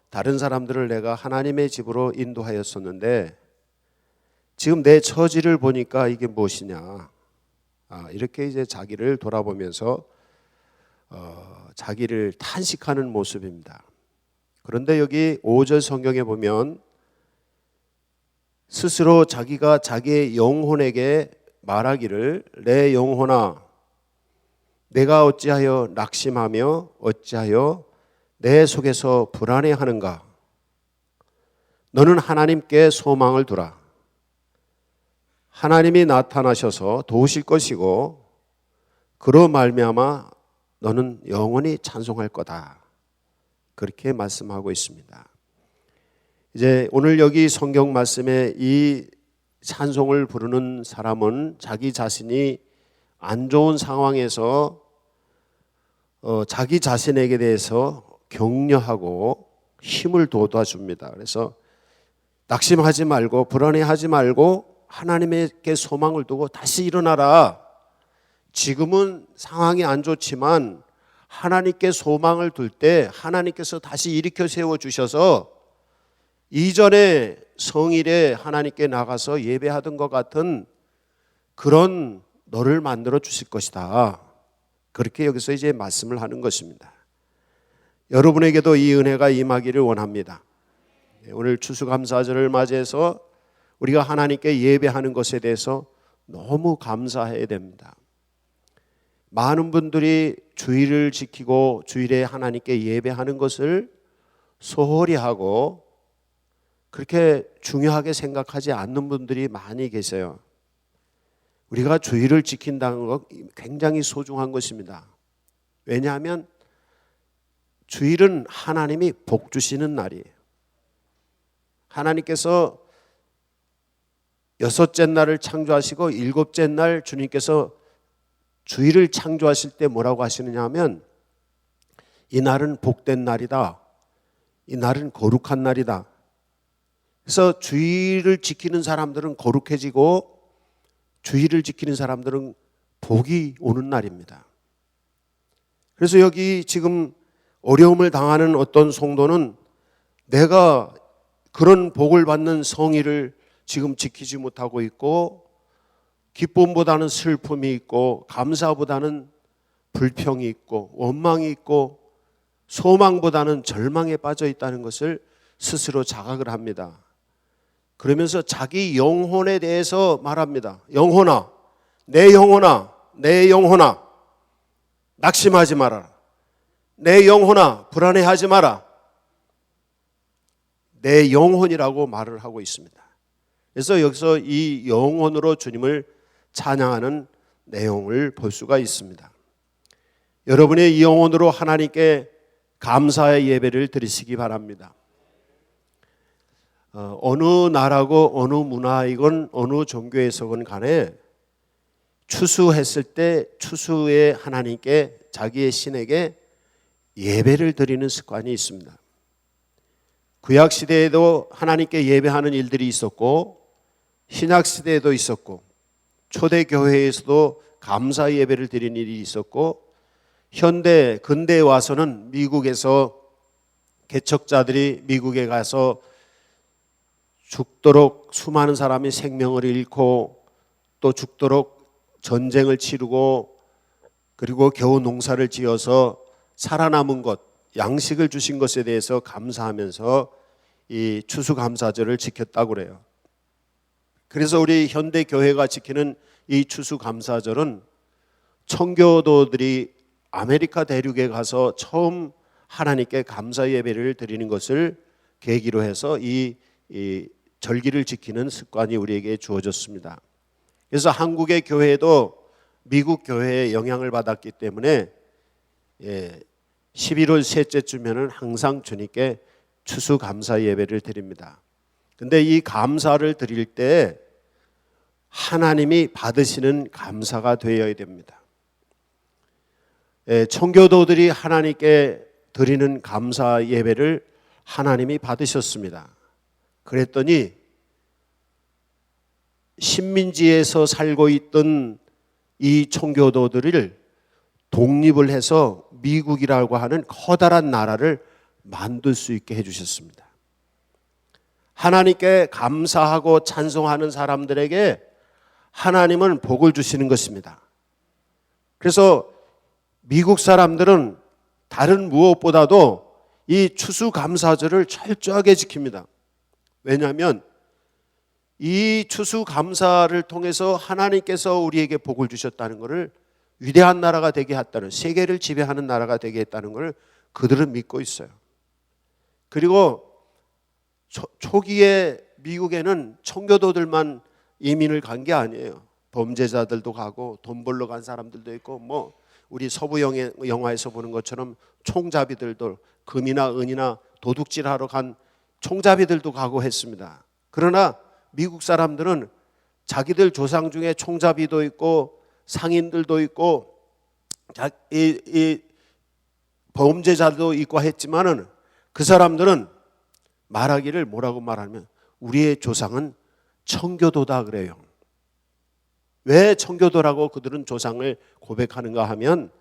다른 사람들을 내가 하나님의 집으로 인도하였었는데 지금 내 처지를 보니까 이게 무엇이냐. 이렇게 이제 자기를 돌아보면서 자기를 탄식하는 모습입니다. 그런데 여기 5절 성경에 보면 스스로 자기가 자기의 영혼에게 말하기를 내 영혼아 내가 어찌하여 낙심하며 어찌하여 내 속에서 불안해하는가. 너는 하나님께 소망을 두라. 하나님이 나타나셔서 도우실 것이고 그로 말미암아 너는 영원히 찬송할 거다. 그렇게 말씀하고 있습니다. 이제 오늘 여기 성경 말씀에 이 찬송을 부르는 사람은 자기 자신이 안 좋은 상황에서 자기 자신에게 대해서 격려하고 힘을 돋아줍니다. 그래서 낙심하지 말고 불안해하지 말고 하나님께 소망을 두고 다시 일어나라. 지금은 상황이 안 좋지만 하나님께 소망을 둘 때 하나님께서 다시 일으켜 세워주셔서 이전에 성일에 하나님께 나가서 예배하던 것 같은 그런 너를 만들어 주실 것이다. 그렇게 여기서 이제 말씀을 하는 것입니다. 여러분에게도 이 은혜가 임하기를 원합니다. 오늘 추수감사절을 맞이해서 우리가 하나님께 예배하는 것에 대해서 너무 감사해야 됩니다. 많은 분들이 주일을 지키고 주일에 하나님께 예배하는 것을 소홀히 하고 그렇게 중요하게 생각하지 않는 분들이 많이 계세요. 우리가 주일을 지킨다는 것 굉장히 소중한 것입니다. 왜냐하면 주일은 하나님이 복 주시는 날이에요. 하나님께서 여섯째 날을 창조하시고 일곱째 날 주님께서 주일을 창조하실 때 뭐라고 하시느냐 하면 이 날은 복된 날이다. 이 날은 거룩한 날이다. 그래서 주일을 지키는 사람들은 거룩해지고 주일을 지키는 사람들은 복이 오는 날입니다. 그래서 여기 지금 어려움을 당하는 어떤 성도는 내가 그런 복을 받는 성일을 지금 지키지 못하고 있고 기쁨보다는 슬픔이 있고 감사보다는 불평이 있고 원망이 있고 소망보다는 절망에 빠져 있다는 것을 스스로 자각을 합니다. 그러면서 자기 영혼에 대해서 말합니다. 영혼아, 내 영혼아, 내 영혼아, 낙심하지 마라. 내 영혼아, 불안해하지 마라. 내 영혼이라고 말을 하고 있습니다. 그래서 여기서 이 영혼으로 주님을 찬양하는 내용을 볼 수가 있습니다. 여러분의 이 영혼으로 하나님께 감사의 예배를 드리시기 바랍니다. 어느 나라고 어느 문화이건 어느 종교에서건 간에 추수했을 때 추수의 하나님께 자기의 신에게 예배를 드리는 습관이 있습니다. 구약시대에도 하나님께 예배하는 일들이 있었고 신약시대에도 있었고 초대교회에서도 감사 예배를 드리는 일이 있었고 근대에 와서는 미국에서 개척자들이 미국에 가서 죽도록 수많은 사람이 생명을 잃고 또 죽도록 전쟁을 치르고 그리고 겨우 농사를 지어서 살아남은 것, 양식을 주신 것에 대해서 감사하면서 이 추수감사절을 지켰다고 그래요. 그래서 우리 현대교회가 지키는 이 추수감사절은 청교도들이 아메리카 대륙에 가서 처음 하나님께 감사 예배를 드리는 것을 계기로 해서 이 절기를 지키는 습관이 우리에게 주어졌습니다. 그래서 한국의 교회도 미국 교회의 영향을 받았기 때문에 11월 셋째 주면은 항상 주님께 추수감사 예배를 드립니다. 근데 이 감사를 드릴 때 하나님이 받으시는 감사가 되어야 됩니다. 청교도들이 하나님께 드리는 감사 예배를 하나님이 받으셨습니다. 그랬더니 식민지에서 살고 있던 이 청교도들을 독립을 해서 미국이라고 하는 커다란 나라를 만들 수 있게 해주셨습니다. 하나님께 감사하고 찬송하는 사람들에게 하나님은 복을 주시는 것입니다. 그래서 미국 사람들은 다른 무엇보다도 이 추수감사절을 철저하게 지킵니다. 왜냐하면 이 추수감사를 통해서 하나님께서 우리에게 복을 주셨다는 것을, 위대한 나라가 되게 했다는, 세계를 지배하는 나라가 되게 했다는 것을 그들은 믿고 있어요. 그리고 초기에 미국에는 청교도들만 이민을 간 게 아니에요. 범죄자들도 가고 돈 벌러 간 사람들도 있고, 뭐 우리 서부 영화에서 보는 것처럼 총잡이들도, 금이나 은이나 도둑질하러 간 총잡이들도 가고 했습니다. 그러나 미국 사람들은 자기들 조상 중에 총잡이도 있고 상인들도 있고 이 범죄자도 있고 했지만은, 그 사람들은 말하기를 뭐라고 말하면 우리의 조상은 청교도다 그래요. 왜 청교도라고 그들은 조상을 고백하는가 하면,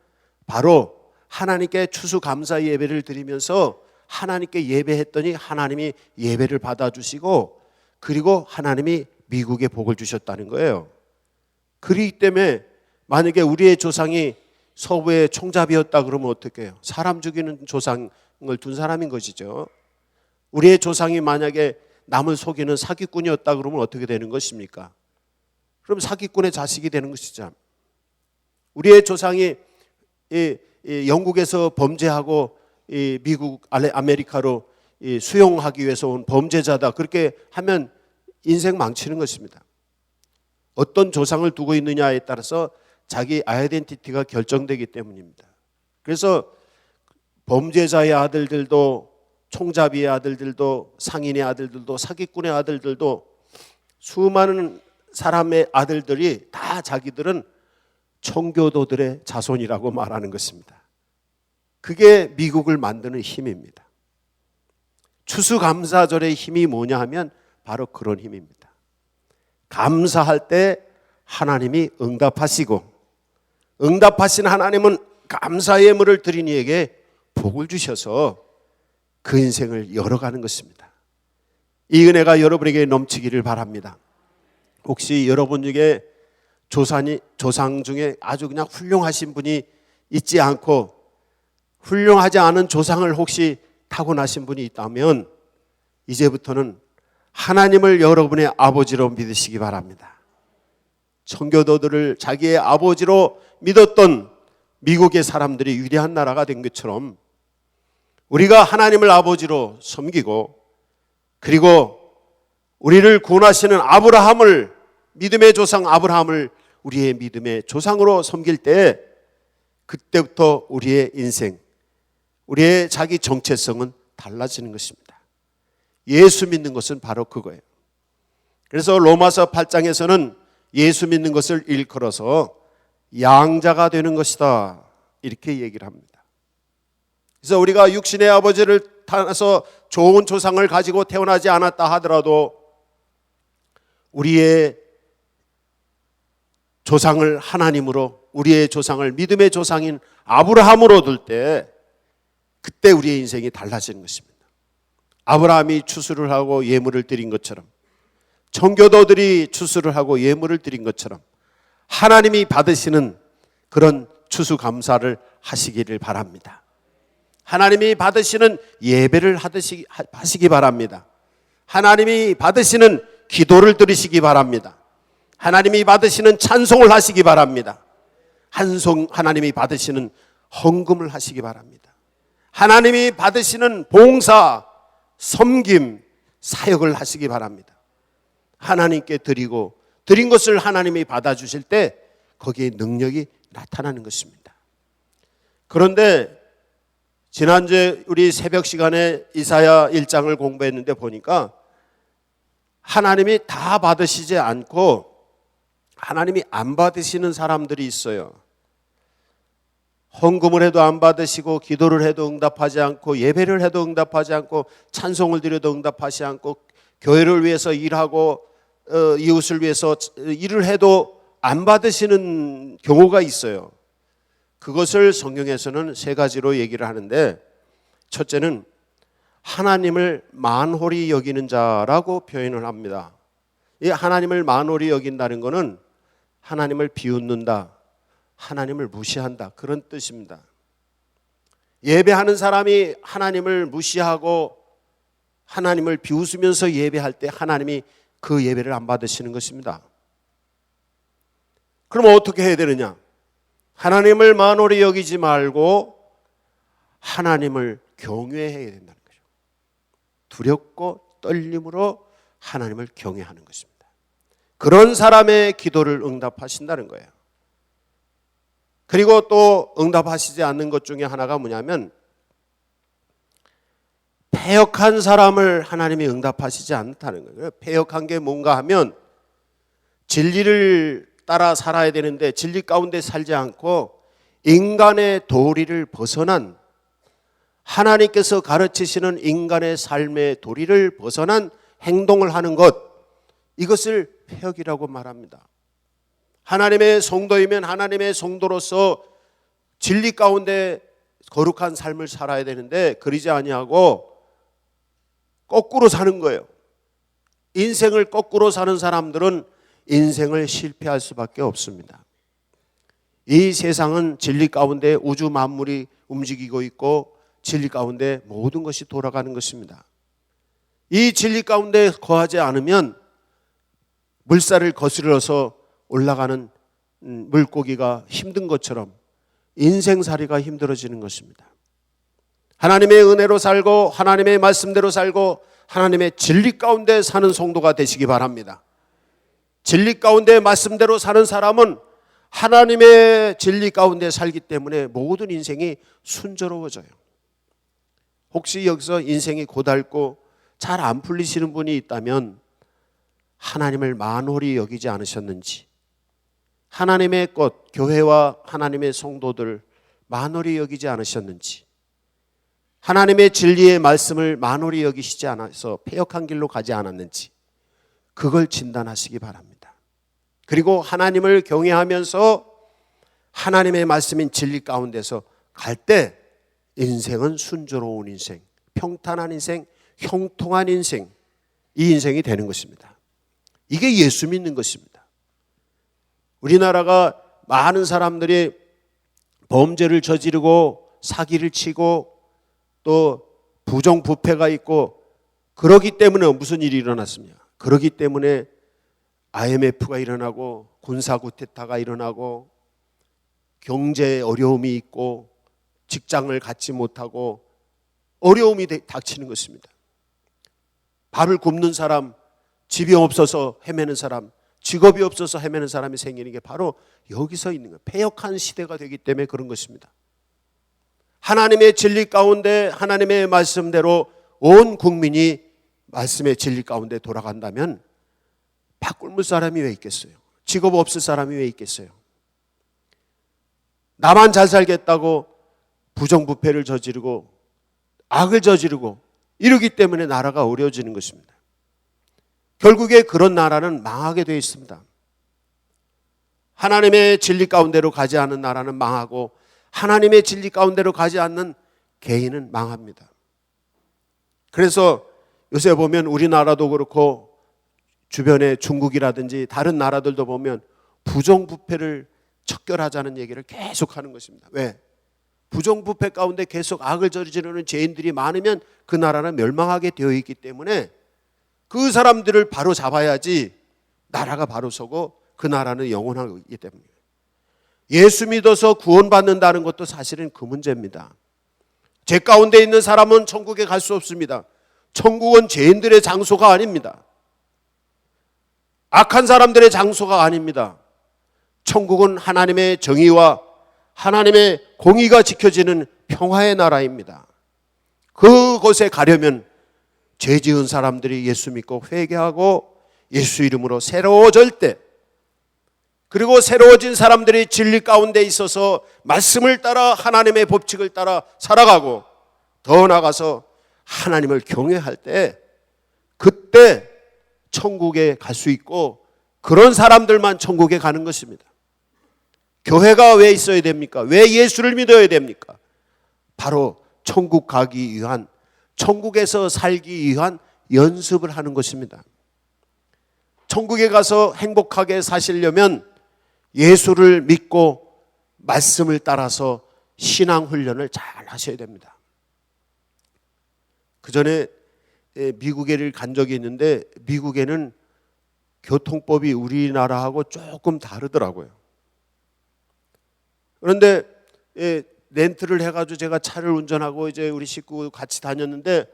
바로 하나님께 추수감사 예배를 드리면서 하나님께 예배했더니 하나님이 예배를 받아주시고, 그리고 하나님이 미국에 복을 주셨다는 거예요. 그렇기 때문에 만약에 우리의 조상이 서부의 총잡이였다 그러면 어떻게 해요? 사람 죽이는 조상을 둔 사람인 것이죠. 우리의 조상이 만약에 남을 속이는 사기꾼이었다 그러면 어떻게 되는 것입니까? 그럼 사기꾼의 자식이 되는 것이죠. 우리의 조상이 영국에서 범죄하고 미국 아메리카로 수용하기 위해서 온 범죄자다, 그렇게 하면 인생 망치는 것입니다. 어떤 조상을 두고 있느냐에 따라서 자기 아이덴티티가 결정되기 때문입니다. 그래서 범죄자의 아들들도, 총잡이의 아들들도, 상인의 아들들도, 사기꾼의 아들들도, 수많은 사람의 아들들이 다 자기들은 청교도들의 자손이라고 말하는 것입니다. 그게 미국을 만드는 힘입니다. 추수감사절의 힘이 뭐냐 하면 바로 그런 힘입니다. 감사할 때 하나님이 응답하시고, 응답하신 하나님은 감사의 예물을 드린 이에게 복을 주셔서 그 인생을 열어가는 것입니다. 이 은혜가 여러분에게 넘치기를 바랍니다. 혹시 여러분 중에 조상 중에 아주 그냥 훌륭하신 분이 있지 않고 훌륭하지 않은 조상을 혹시 타고나신 분이 있다면, 이제부터는 하나님을 여러분의 아버지로 믿으시기 바랍니다. 청교도들을 자기의 아버지로 믿었던 미국의 사람들이 위대한 나라가 된 것처럼, 우리가 하나님을 아버지로 섬기고, 그리고 우리를 구원하시는 아브라함을, 믿음의 조상 아브라함을 우리의 믿음의 조상으로 섬길 때, 그때부터 우리의 인생, 우리의 자기 정체성은 달라지는 것입니다. 예수 믿는 것은 바로 그거예요. 그래서 로마서 8장에서는 예수 믿는 것을 일컬어서 양자가 되는 것이다, 이렇게 얘기를 합니다. 그래서 우리가 육신의 아버지를 따라서 좋은 조상을 가지고 태어나지 않았다 하더라도 우리의 조상을 하나님으로, 우리의 조상을 믿음의 조상인 아브라함으로 둘 때, 그때 우리의 인생이 달라지는 것입니다. 아브라함이 추수를 하고 예물을 드린 것처럼, 청교도들이 추수를 하고 예물을 드린 것처럼 하나님이 받으시는 그런 추수감사를 하시기를 바랍니다. 하나님이 받으시는 예배를 하시기 바랍니다. 하나님이 받으시는 기도를 들으시기 바랍니다. 하나님이 받으시는 찬송을 하시기 바랍니다. 하나님이 받으시는 헌금을 하시기 바랍니다. 하나님이 받으시는 봉사, 섬김, 사역을 하시기 바랍니다. 하나님께 드린 것을 하나님이 받아주실 때 거기에 능력이 나타나는 것입니다. 그런데 지난주에 우리 새벽 시간에 이사야 1장을 공부했는데 보니까 하나님이 다 받으시지 않고 하나님이 안 받으시는 사람들이 있어요. 헌금을 해도 안 받으시고, 기도를 해도 응답하지 않고, 예배를 해도 응답하지 않고, 찬송을 드려도 응답하지 않고, 교회를 위해서 일하고 이웃을 위해서 일을 해도 안 받으시는 경우가 있어요. 그것을 성경에서는 세 가지로 얘기를 하는데, 첫째는 하나님을 만홀히 여기는 자라고 표현을 합니다. 이 하나님을 만홀히 여긴다는 것은 하나님을 비웃는다, 하나님을 무시한다, 그런 뜻입니다. 예배하는 사람이 하나님을 무시하고 하나님을 비웃으면서 예배할 때 하나님이 그 예배를 안 받으시는 것입니다. 그럼 어떻게 해야 되느냐? 하나님을 만홀히 여기지 말고 하나님을 경외해야 된다는 거죠. 두렵고 떨림으로 하나님을 경외하는 것입니다. 그런 사람의 기도를 응답하신다는 거예요. 그리고 또 응답하시지 않는 것 중에 하나가 뭐냐면 패역한 사람을 하나님이 응답하시지 않다는 거예요. 패역한 게 뭔가 하면 진리를 따라 살아야 되는데 진리 가운데 살지 않고 인간의 도리를 벗어난, 하나님께서 가르치시는 인간의 삶의 도리를 벗어난 행동을 하는 것, 이것을 패역이라고 말합니다. 하나님의 성도이면 하나님의 성도로서 진리 가운데 거룩한 삶을 살아야 되는데 그러지 아니하고 거꾸로 사는 거예요. 인생을 거꾸로 사는 사람들은 인생을 실패할 수밖에 없습니다. 이 세상은 진리 가운데 우주 만물이 움직이고 있고 진리 가운데 모든 것이 돌아가는 것입니다. 이 진리 가운데 거하지 않으면 물살을 거스려서 올라가는 물고기가 힘든 것처럼 인생살이가 힘들어지는 것입니다. 하나님의 은혜로 살고 하나님의 말씀대로 살고 하나님의 진리 가운데 사는 성도가 되시기 바랍니다. 진리 가운데 말씀대로 사는 사람은 하나님의 진리 가운데 살기 때문에 모든 인생이 순조로워져요. 혹시 여기서 인생이 고달고 잘 안 풀리시는 분이 있다면 하나님을 만홀히 여기지 않으셨는지, 하나님의 것, 교회와 하나님의 성도들 만홀히 여기지 않으셨는지, 하나님의 진리의 말씀을 만홀히 여기시지 않아서 패역한 길로 가지 않았는지 그걸 진단하시기 바랍니다. 그리고 하나님을 경외하면서 하나님의 말씀인 진리 가운데서 갈 때 인생은 순조로운 인생, 평탄한 인생, 형통한 인생, 이 인생이 되는 것입니다. 이게 예수 믿는 것입니다. 우리나라가 많은 사람들이 범죄를 저지르고 사기를 치고 또 부정부패가 있고 그러기 때문에 무슨 일이 일어났습니까? 그러기 때문에 IMF가 일어나고 군사구태타가 일어나고 경제 어려움이 있고 직장을 갖지 못하고 어려움이 닥치는 것입니다. 밥을 굶는 사람, 집이 없어서 헤매는 사람, 직업이 없어서 헤매는 사람이 생기는 게 바로 여기서 있는 거예요. 패역한 시대가 되기 때문에 그런 것입니다. 하나님의 진리 가운데 하나님의 말씀대로 온 국민이 말씀의 진리 가운데 돌아간다면 밥 굶을 사람이 왜 있겠어요? 직업 없을 사람이 왜 있겠어요? 나만 잘 살겠다고 부정부패를 저지르고 악을 저지르고 이러기 때문에 나라가 어려워지는 것입니다. 결국에 그런 나라는 망하게 되어 있습니다. 하나님의 진리 가운데로 가지 않는 나라는 망하고 하나님의 진리 가운데로 가지 않는 개인은 망합니다. 그래서 요새 보면 우리나라도 그렇고 주변에 중국이라든지 다른 나라들도 보면 부정부패를 척결하자는 얘기를 계속하는 것입니다. 왜? 부정부패 가운데 계속 악을 저지르는 죄인들이 많으면 그 나라는 멸망하게 되어 있기 때문에 그 사람들을 바로 잡아야지 나라가 바로 서고 그 나라는 영원하기 때문이에요. 예수 믿어서 구원받는다는 것도 사실은 그 문제입니다. 죄 가운데 있는 사람은 천국에 갈 수 없습니다. 천국은 죄인들의 장소가 아닙니다. 악한 사람들의 장소가 아닙니다. 천국은 하나님의 정의와 하나님의 공의가 지켜지는 평화의 나라입니다. 그곳에 가려면 죄 지은 사람들이 예수 믿고 회개하고 예수 이름으로 새로워질 때, 그리고 새로워진 사람들이 진리 가운데 있어서 말씀을 따라 하나님의 법칙을 따라 살아가고 더 나아가서 하나님을 경외할 때 그때 천국에 갈 수 있고 그런 사람들만 천국에 가는 것입니다. 교회가 왜 있어야 됩니까? 왜 예수를 믿어야 됩니까? 바로 천국 가기 위한 천국에서 살기 위한 연습을 하는 것입니다. 천국에 가서 행복하게 사시려면 예수를 믿고 말씀을 따라서 신앙 훈련을 잘 하셔야 됩니다. 그 전에 미국에를 간 적이 있는데 미국에는 교통법이 우리나라하고 조금 다르더라고요. 그런데 렌트를 해가지고 제가 차를 운전하고 이제 우리 식구 같이 다녔는데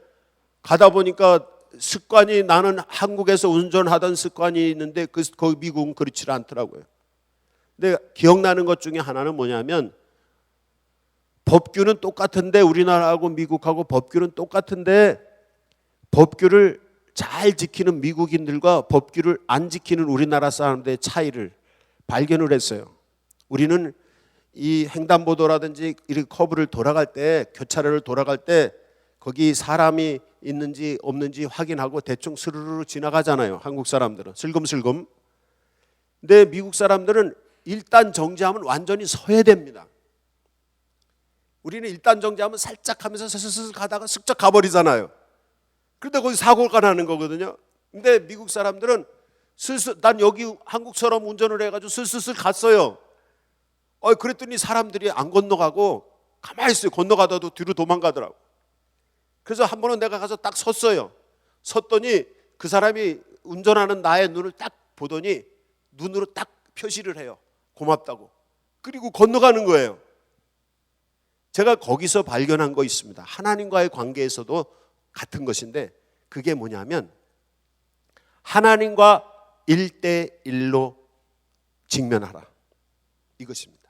가다 보니까 습관이, 나는 한국에서 운전하던 습관이 있는데 거기 미국은 그렇지 않더라고요. 근데 기억나는 것 중에 하나는 뭐냐면 법규는 똑같은데, 우리나라하고 미국하고 법규는 똑같은데 법규를 잘 지키는 미국인들과 법규를 안 지키는 우리나라 사람들의 차이를 발견을 했어요. 우리는 이 횡단보도라든지 이 커브를 돌아갈 때, 교차로를 돌아갈 때 거기 사람이 있는지 없는지 확인하고 대충 스르르 지나가잖아요. 한국 사람들은 슬금슬금. 근데 미국 사람들은 일단 정지하면 완전히 서야 됩니다. 우리는 일단 정지하면 살짝 하면서 슬슬 가다가 슬쩍 가버리잖아요. 그런데 거기 사고가 나는 거거든요. 근데 미국 사람들은 슬슬, 난 여기 한국처럼 운전을 해가지고 슬슬 갔어요. 그랬더니 사람들이 안 건너가고 가만히 있어요. 건너가다도 뒤로 도망가더라고. 그래서 한 번은 내가 가서 딱 섰어요. 섰더니 그 사람이 운전하는 나의 눈을 딱 보더니 눈으로 딱 표시를 해요. 고맙다고. 그리고 건너가는 거예요. 제가 거기서 발견한 거 있습니다. 하나님과의 관계에서도 같은 것인데, 그게 뭐냐면 하나님과 1대1로 직면하라, 이것입니다.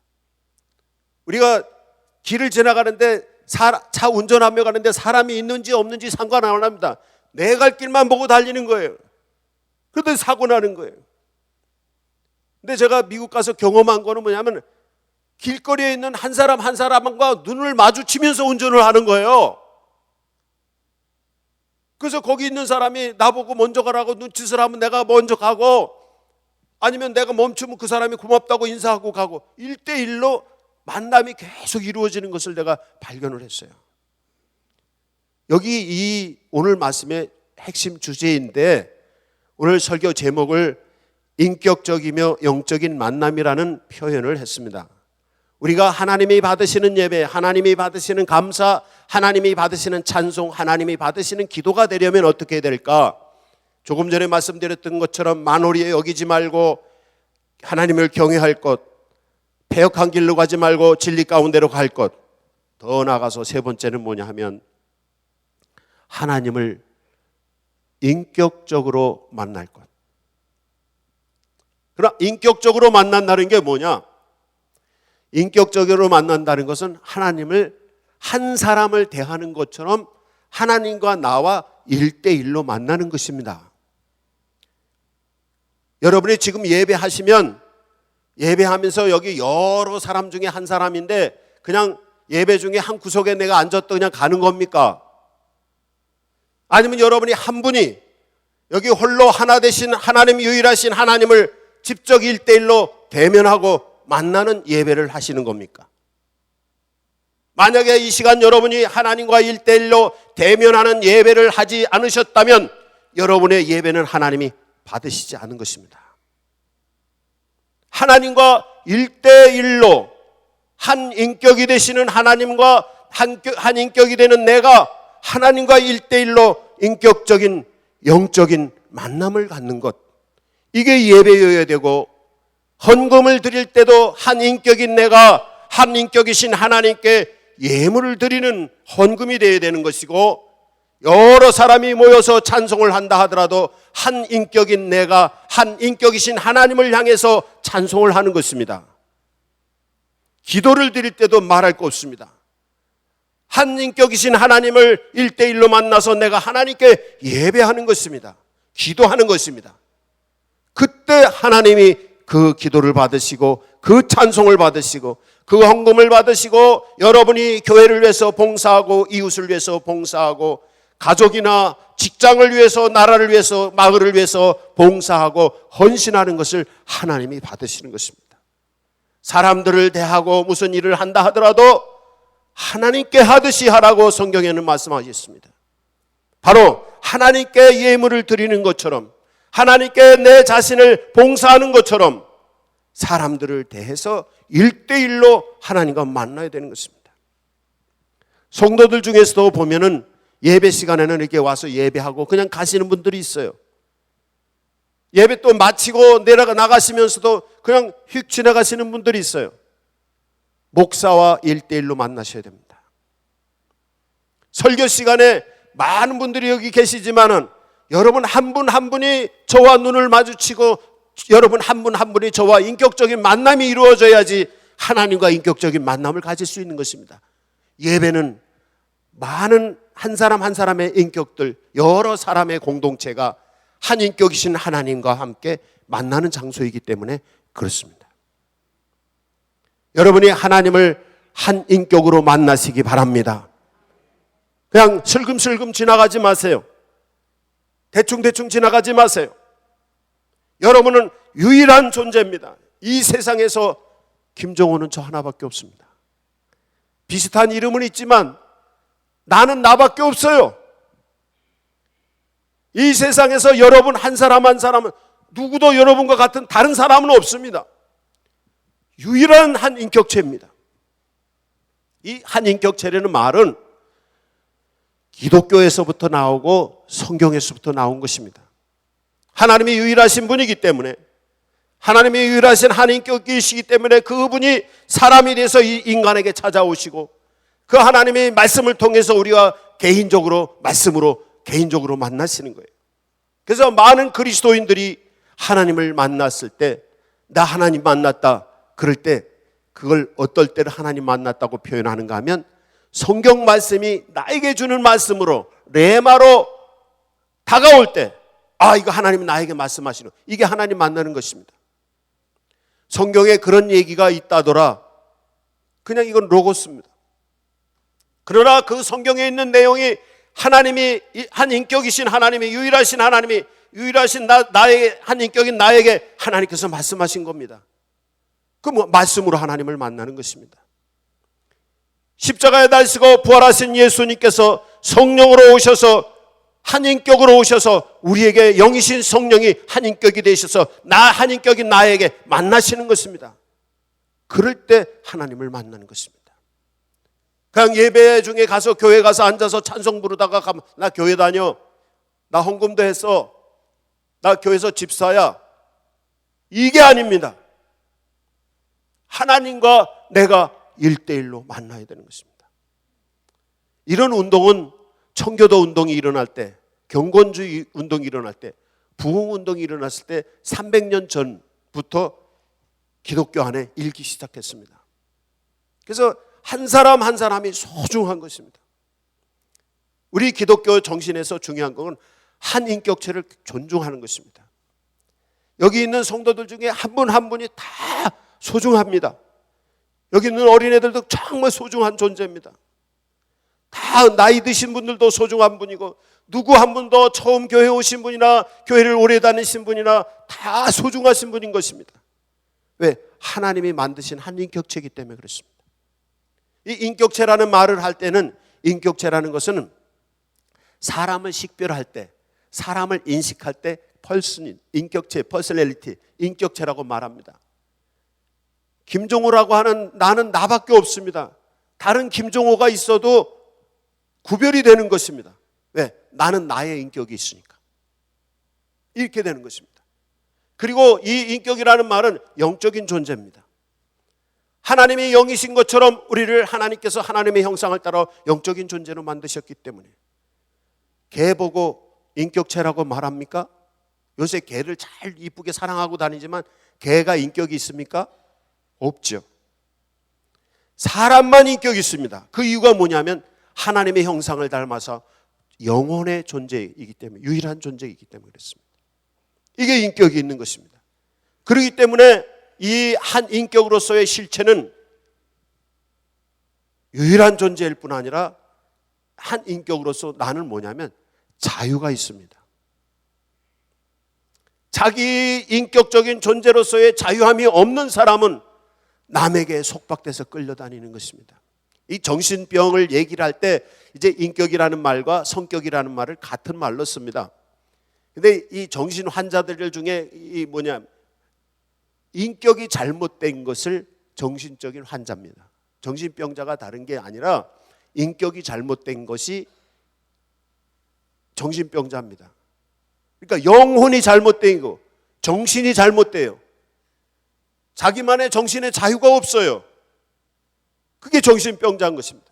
우리가 길을 지나가는데 차 운전하며 가는데 사람이 있는지 없는지 상관 안 합니다. 내 갈 길만 보고 달리는 거예요. 그런데 사고 나는 거예요. 근데 제가 미국 가서 경험한 거는 뭐냐면 길거리에 있는 한 사람 한 사람과 눈을 마주치면서 운전을 하는 거예요. 그래서 거기 있는 사람이 나보고 먼저 가라고 눈짓을 하면 내가 먼저 가고, 아니면 내가 멈추면 그 사람이 고맙다고 인사하고 가고, 1대1로 만남이 계속 이루어지는 것을 내가 발견을 했어요. 여기 이 오늘 말씀의 핵심 주제인데, 오늘 설교 제목을 인격적이며 영적인 만남이라는 표현을 했습니다. 우리가 하나님이 받으시는 예배, 하나님이 받으시는 감사, 하나님이 받으시는 찬송, 하나님이 받으시는 기도가 되려면 어떻게 될까? 조금 전에 말씀드렸던 것처럼 만홀히 여기지 말고 하나님을 경외할 것, 패역한 길로 가지 말고 진리 가운데로 갈 것, 더 나아가서 세 번째는 뭐냐 하면 하나님을 인격적으로 만날 것. 그러나 인격적으로 만난다는 게 뭐냐? 인격적으로 만난다는 것은 하나님을, 한 사람을 대하는 것처럼 하나님과 나와 1대1로 만나는 것입니다. 여러분이 지금 예배하시면, 예배하면서 여기 여러 사람 중에 한 사람인데 그냥 예배 중에 한 구석에 내가 앉았다 그냥 가는 겁니까? 아니면 여러분이 한 분이 여기 홀로 하나 되신 하나님, 유일하신 하나님을 직접 1대1로 대면하고 만나는 예배를 하시는 겁니까? 만약에 이 시간 여러분이 하나님과 1대1로 대면하는 예배를 하지 않으셨다면 여러분의 예배는 하나님이 받으시지 않은 것입니다. 하나님과 1대1로 한 인격이 되시는 하나님과 한 인격이 되는 내가 하나님과 1대1로 인격적인 영적인 만남을 갖는 것, 이게 예배여야 되고, 헌금을 드릴 때도 한 인격인 내가 한 인격이신 하나님께 예물을 드리는 헌금이 되어야 되는 것이고, 여러 사람이 모여서 찬송을 한다 하더라도 한 인격인 내가 한 인격이신 하나님을 향해서 찬송을 하는 것입니다. 기도를 드릴 때도 말할 거 없습니다. 한 인격이신 하나님을 1대1로 만나서 내가 하나님께 예배하는 것입니다. 기도하는 것입니다. 그때 하나님이 그 기도를 받으시고 그 찬송을 받으시고 그 헌금을 받으시고, 여러분이 교회를 위해서 봉사하고 이웃을 위해서 봉사하고 가족이나 직장을 위해서, 나라를 위해서, 마을을 위해서 봉사하고 헌신하는 것을 하나님이 받으시는 것입니다. 사람들을 대하고 무슨 일을 한다 하더라도 하나님께 하듯이 하라고 성경에는 말씀하셨습니다. 바로 하나님께 예물을 드리는 것처럼, 하나님께 내 자신을 봉사하는 것처럼 사람들을 대해서 1대1로 하나님과 만나야 되는 것입니다. 성도들 중에서도 보면은 예배 시간에는 이렇게 와서 예배하고 그냥 가시는 분들이 있어요. 예배 또 마치고 나가시면서도 그냥 휙 지나가시는 분들이 있어요. 목사와 1대1로 만나셔야 됩니다. 설교 시간에 많은 분들이 여기 계시지만은 여러분 한 분 한 분이 저와 눈을 마주치고 여러분 한 분 한 분이 저와 인격적인 만남이 이루어져야지 하나님과 인격적인 만남을 가질 수 있는 것입니다. 예배는 많은 한 사람 한 사람의 인격들, 여러 사람의 공동체가 한 인격이신 하나님과 함께 만나는 장소이기 때문에 그렇습니다. 여러분이 하나님을 한 인격으로 만나시기 바랍니다. 그냥 슬금슬금 지나가지 마세요. 대충대충 지나가지 마세요. 여러분은 유일한 존재입니다. 이 세상에서 김정호는 저 하나밖에 없습니다. 비슷한 이름은 있지만 나는 나밖에 없어요. 이 세상에서 여러분 한 사람 한 사람은 누구도 여러분과 같은 다른 사람은 없습니다. 유일한 한 인격체입니다. 이 한 인격체라는 말은 기독교에서부터 나오고 성경에서부터 나온 것입니다. 하나님이 유일하신 분이기 때문에, 하나님이 유일하신 한 인격이시기 때문에 그분이 사람이 돼서 이 인간에게 찾아오시고 그 하나님의 말씀을 통해서 우리와 개인적으로 말씀으로 개인적으로 만나시는 거예요. 그래서 많은 그리스도인들이 하나님을 만났을 때 나 하나님 만났다 그럴 때 그걸 어떨 때를 하나님 만났다고 표현하는가 하면 성경 말씀이 나에게 주는 말씀으로 레마로 다가올 때 이거 하나님이 나에게 말씀하시는, 이게 하나님 만나는 것입니다. 성경에 그런 얘기가 있다더라. 그냥 이건 로고스입니다. 그러나 그 성경에 있는 내용이 하나님이 한 인격이신 하나님이 유일하신 하나님이 유일하신 나의 한 인격인 나에게 하나님께서 말씀하신 겁니다. 그 말씀으로 하나님을 만나는 것입니다. 십자가에 달리시고 부활하신 예수님께서 성령으로 오셔서 한 인격으로 오셔서 우리에게 영이신 성령이 한 인격이 되셔서 한 인격인 나에게 만나시는 것입니다. 그럴 때 하나님을 만나는 것입니다. 그냥 예배 중에 가서 교회 가서 앉아서 찬송 부르다가 가면 나 교회 다녀, 나 헌금도 했어, 나 교회에서 집사야, 이게 아닙니다. 하나님과 내가 1대1로 만나야 되는 것입니다. 이런 운동은 청교도 운동이 일어날 때, 경건주의 운동이 일어날 때, 부흥운동이 일어났을 때 300년 전부터 기독교 안에 일기 시작했습니다. 그래서 한 사람 한 사람이 소중한 것입니다. 우리 기독교 정신에서 중요한 건 한 인격체를 존중하는 것입니다. 여기 있는 성도들 중에 한 분 한 분이 다 소중합니다. 여기 있는 어린애들도 정말 소중한 존재입니다. 다 나이 드신 분들도 소중한 분이고 누구 한 분도 처음 교회 오신 분이나 교회를 오래 다니신 분이나 다 소중하신 분인 것입니다. 왜? 하나님이 만드신 한 인격체이기 때문에 그렇습니다. 이 인격체라는 말을 할 때는, 인격체라는 것은 사람을 식별할 때, 사람을 인식할 때 펄슨, 인격체, 퍼스널리티, 인격체라고 말합니다. 김종호라고 하는 나는 나밖에 없습니다. 다른 김종호가 있어도 구별이 되는 것입니다. 왜? 나는 나의 인격이 있으니까. 이렇게 되는 것입니다. 그리고 이 인격이라는 말은 영적인 존재입니다. 하나님이 영이신 것처럼 우리를 하나님께서 하나님의 형상을 따라 영적인 존재로 만드셨기 때문에 개 보고 인격체라고 말합니까? 요새 개를 잘 이쁘게 사랑하고 다니지만 개가 인격이 있습니까? 없죠. 사람만 인격이 있습니다. 그 이유가 뭐냐면 하나님의 형상을 닮아서 영혼의 존재이기 때문에, 유일한 존재이기 때문에 그렇습니다. 이게 인격이 있는 것입니다. 그렇기 때문에 이 한 인격으로서의 실체는 유일한 존재일 뿐 아니라 한 인격으로서 나는 뭐냐면 자유가 있습니다. 자기 인격적인 존재로서의 자유함이 없는 사람은 남에게 속박돼서 끌려다니는 것입니다. 이 정신병을 얘기를 할 때 이제 인격이라는 말과 성격이라는 말을 같은 말로 씁니다. 근데 이 정신 환자들 중에 인격이 잘못된 것을 정신적인 환자입니다. 정신병자가 다른 게 아니라 인격이 잘못된 것이 정신병자입니다. 그러니까 영혼이 잘못된 거, 정신이 잘못돼요. 자기만의 정신의 자유가 없어요. 그게 정신병자인 것입니다.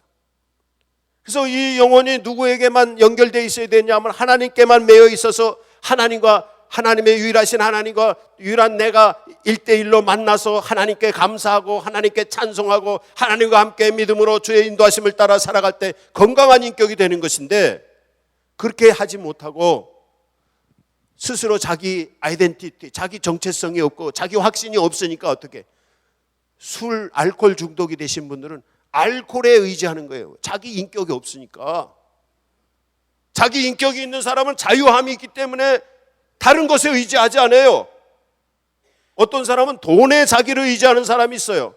그래서 이 영혼이 누구에게만 연결되어 있어야 되냐면 하나님께만 매여 있어서 하나님의 유일하신 하나님과 유일한 내가 1대1로 만나서 하나님께 감사하고 하나님께 찬송하고 하나님과 함께 믿음으로 주의 인도하심을 따라 살아갈 때 건강한 인격이 되는 것인데, 그렇게 하지 못하고 스스로 자기 아이덴티티, 자기 정체성이 없고 자기 확신이 없으니까 어떻게 술, 알코올 중독이 되신 분들은 알코올에 의지하는 거예요. 자기 인격이 없으니까. 자기 인격이 있는 사람은 자유함이 있기 때문에 다른 것에 의지하지 않아요. 어떤 사람은 돈에 자기를 의지하는 사람이 있어요.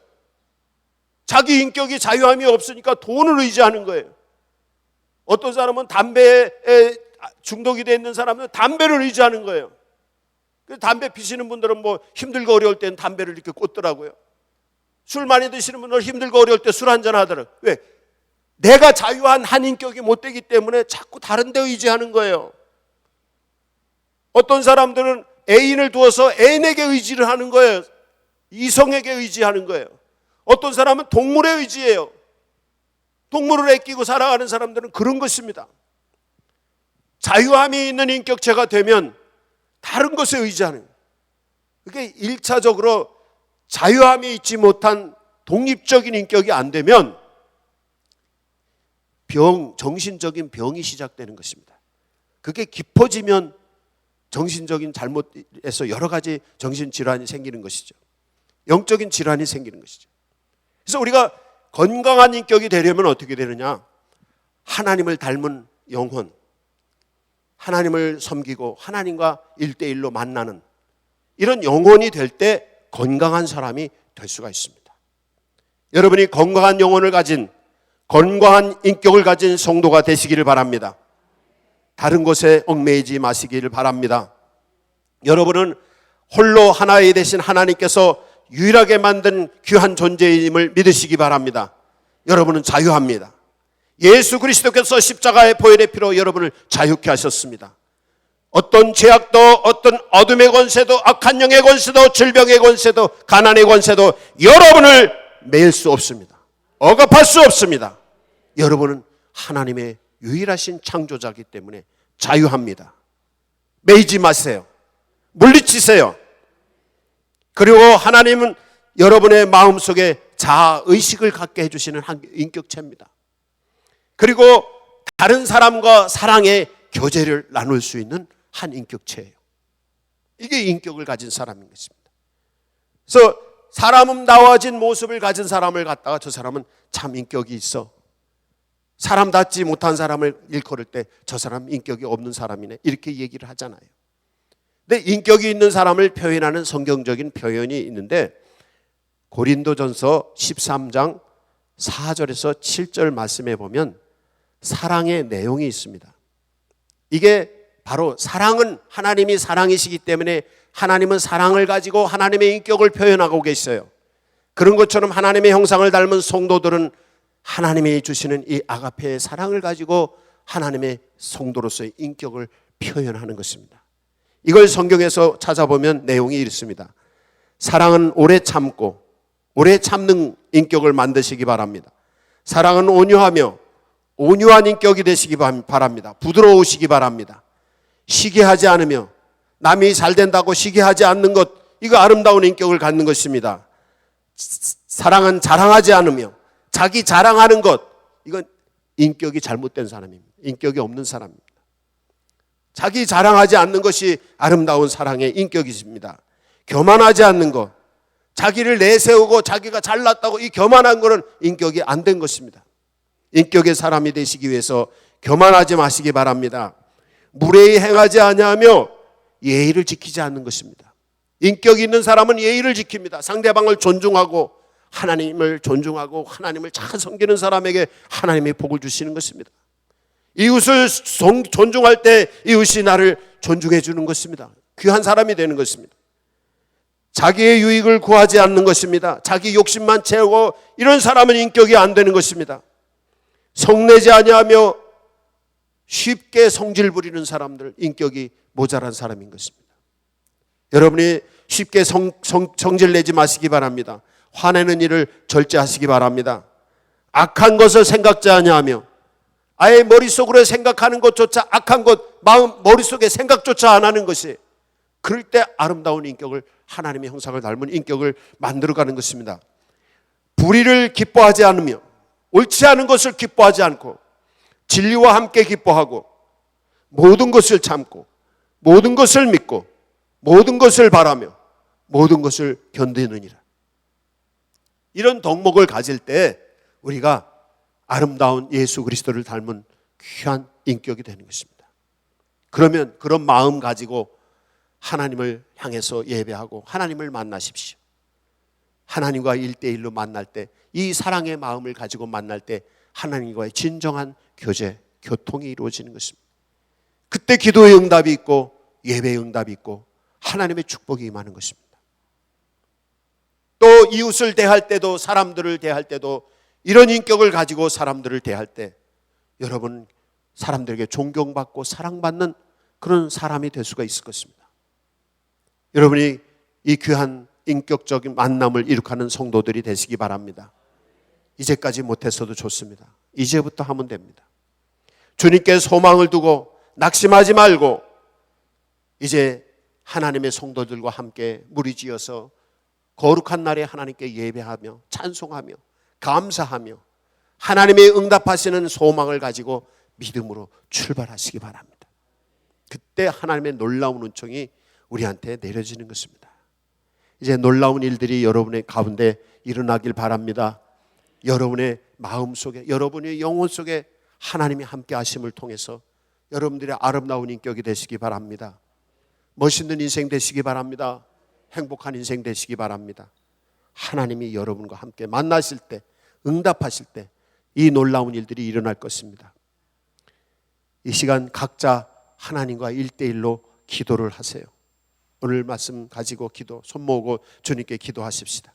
자기 인격이 자유함이 없으니까 돈을 의지하는 거예요. 어떤 사람은 담배에 중독이 되어 있는 사람은 담배를 의지하는 거예요. 그래서 담배 피시는 분들은 힘들고 어려울 때는 담배를 이렇게 꽂더라고요. 술 많이 드시는 분들은 힘들고 어려울 때 술 한잔 하더라고요. 왜? 내가 자유한 한 인격이 못 되기 때문에 자꾸 다른 데 의지하는 거예요. 어떤 사람들은 애인을 두어서 애인에게 의지를 하는 거예요. 이성에게 의지하는 거예요. 어떤 사람은 동물에 의지해요. 동물을 아끼고 살아가는 사람들은 그런 것입니다. 자유함이 있는 인격체가 되면 다른 것에 의지하는 거예요. 그게 1차적으로 자유함이 있지 못한 독립적인 인격이 안 되면 정신적인 병이 시작되는 것입니다. 그게 깊어지면 정신적인 잘못에서 여러 가지 정신질환이 생기는 것이죠. 영적인 질환이 생기는 것이죠. 그래서 우리가 건강한 인격이 되려면 어떻게 되느냐? 하나님을 닮은 영혼, 하나님을 섬기고 하나님과 1대1로 만나는 이런 영혼이 될 때 건강한 사람이 될 수가 있습니다. 여러분이 건강한 영혼을 가진, 건강한 인격을 가진 성도가 되시기를 바랍니다. 다른 것에 얽매이지 마시기를 바랍니다. 여러분은 홀로 하나의 되신 하나님께서 유일하게 만든 귀한 존재임을 믿으시기 바랍니다. 여러분은 자유합니다. 예수 그리스도께서 십자가의 보혈의 피로 여러분을 자유케 하셨습니다. 어떤 죄악도, 어떤 어둠의 권세도, 악한 영의 권세도, 질병의 권세도, 가난의 권세도 여러분을 매일 수 없습니다. 억압할 수 없습니다. 여러분은 하나님의 유일하신 창조자이기 때문에 자유합니다. 매이지 마세요. 물리치세요. 그리고 하나님은 여러분의 마음속에 자아의식을 갖게 해주시는 한 인격체입니다. 그리고 다른 사람과 사랑의 교제를 나눌 수 있는 한 인격체예요. 이게 인격을 가진 사람인 것입니다. 그래서 사람다워진 모습을 가진 사람을 갖다가 저 사람은 참 인격이 있어, 사람답지 못한 사람을 일컬을 때 저 사람 인격이 없는 사람이네, 이렇게 얘기를 하잖아요. 근데 인격이 있는 사람을 표현하는 성경적인 표현이 있는데 고린도전서 13장 4절에서 7절 말씀에 보면 사랑의 내용이 있습니다. 이게 바로 사랑은 하나님이 사랑이시기 때문에 하나님은 사랑을 가지고 하나님의 인격을 표현하고 계셔요. 그런 것처럼 하나님의 형상을 닮은 성도들은 하나님이 주시는 이 아가페의 사랑을 가지고 하나님의 성도로서의 인격을 표현하는 것입니다. 이걸 성경에서 찾아보면 내용이 이렇습니다. 사랑은 오래 참고 오래 참는 인격을 만드시기 바랍니다. 사랑은 온유하며 온유한 인격이 되시기 바랍니다. 부드러우시기 바랍니다. 시기하지 않으며 남이 잘 된다고 시기하지 않는 것, 이거 아름다운 인격을 갖는 것입니다. 사랑은 자랑하지 않으며 자기 자랑하는 것, 이건 인격이 잘못된 사람입니다. 인격이 없는 사람입니다. 자기 자랑하지 않는 것이 아름다운 사랑의 인격이십니다. 교만하지 않는 것, 자기를 내세우고 자기가 잘났다고 이 교만한 것은 인격이 안 된 것입니다. 인격의 사람이 되시기 위해서 교만하지 마시기 바랍니다. 무례히 행하지 아니하며 예의를 지키지 않는 것입니다. 인격이 있는 사람은 예의를 지킵니다. 상대방을 존중하고 하나님을 존중하고 하나님을 잘 섬기는 사람에게 하나님의 복을 주시는 것입니다. 이웃을 존중할 때 이웃이 나를 존중해 주는 것입니다. 귀한 사람이 되는 것입니다. 자기의 유익을 구하지 않는 것입니다. 자기 욕심만 채우고 이런 사람은 인격이 안 되는 것입니다. 성내지 아니하며 쉽게 성질 부리는 사람들, 인격이 모자란 사람인 것입니다. 여러분이 쉽게 성질 내지 마시기 바랍니다. 화내는 일을 절제하시기 바랍니다. 악한 것을 생각지 아니하며 아예 머릿속으로 생각하는 것조차 악한 것, 머릿속에 생각조차 안 하는 것이, 그럴 때 아름다운 인격을, 하나님의 형상을 닮은 인격을 만들어가는 것입니다. 불의를 기뻐하지 않으며 옳지 않은 것을 기뻐하지 않고 진리와 함께 기뻐하고 모든 것을 참고 모든 것을 믿고 모든 것을 바라며 모든 것을 견디느니라. 이런 덕목을 가질 때 우리가 아름다운 예수 그리스도를 닮은 귀한 인격이 되는 것입니다. 그러면 그런 마음 가지고 하나님을 향해서 예배하고 하나님을 만나십시오. 하나님과 1대1로 만날 때, 이 사랑의 마음을 가지고 만날 때 하나님과의 진정한 교제, 교통이 이루어지는 것입니다. 그때 기도의 응답이 있고 예배의 응답이 있고 하나님의 축복이 임하는 것입니다. 또 이웃을 대할 때도, 사람들을 대할 때도 이런 인격을 가지고 사람들을 대할 때 여러분 사람들에게 존경받고 사랑받는 그런 사람이 될 수가 있을 것입니다. 여러분이 이 귀한 인격적인 만남을 이룩하는 성도들이 되시기 바랍니다. 이제까지 못했어도 좋습니다. 이제부터 하면 됩니다. 주님께 소망을 두고 낙심하지 말고 이제 하나님의 성도들과 함께 무리지어서 거룩한 날에 하나님께 예배하며 찬송하며 감사하며 하나님의 응답하시는 소망을 가지고 믿음으로 출발하시기 바랍니다. 그때 하나님의 놀라운 은총이 우리한테 내려지는 것입니다. 이제 놀라운 일들이 여러분의 가운데 일어나길 바랍니다. 여러분의 마음 속에, 여러분의 영혼 속에 하나님이 함께 하심을 통해서 여러분들의 아름다운 인격이 되시기 바랍니다. 멋있는 인생 되시기 바랍니다. 행복한 인생 되시기 바랍니다. 하나님이 여러분과 함께 만나실 때, 응답하실 때 이 놀라운 일들이 일어날 것입니다. 이 시간 각자 하나님과 1대1로 기도를 하세요. 오늘 말씀 가지고 손 모으고 주님께 기도하십시다.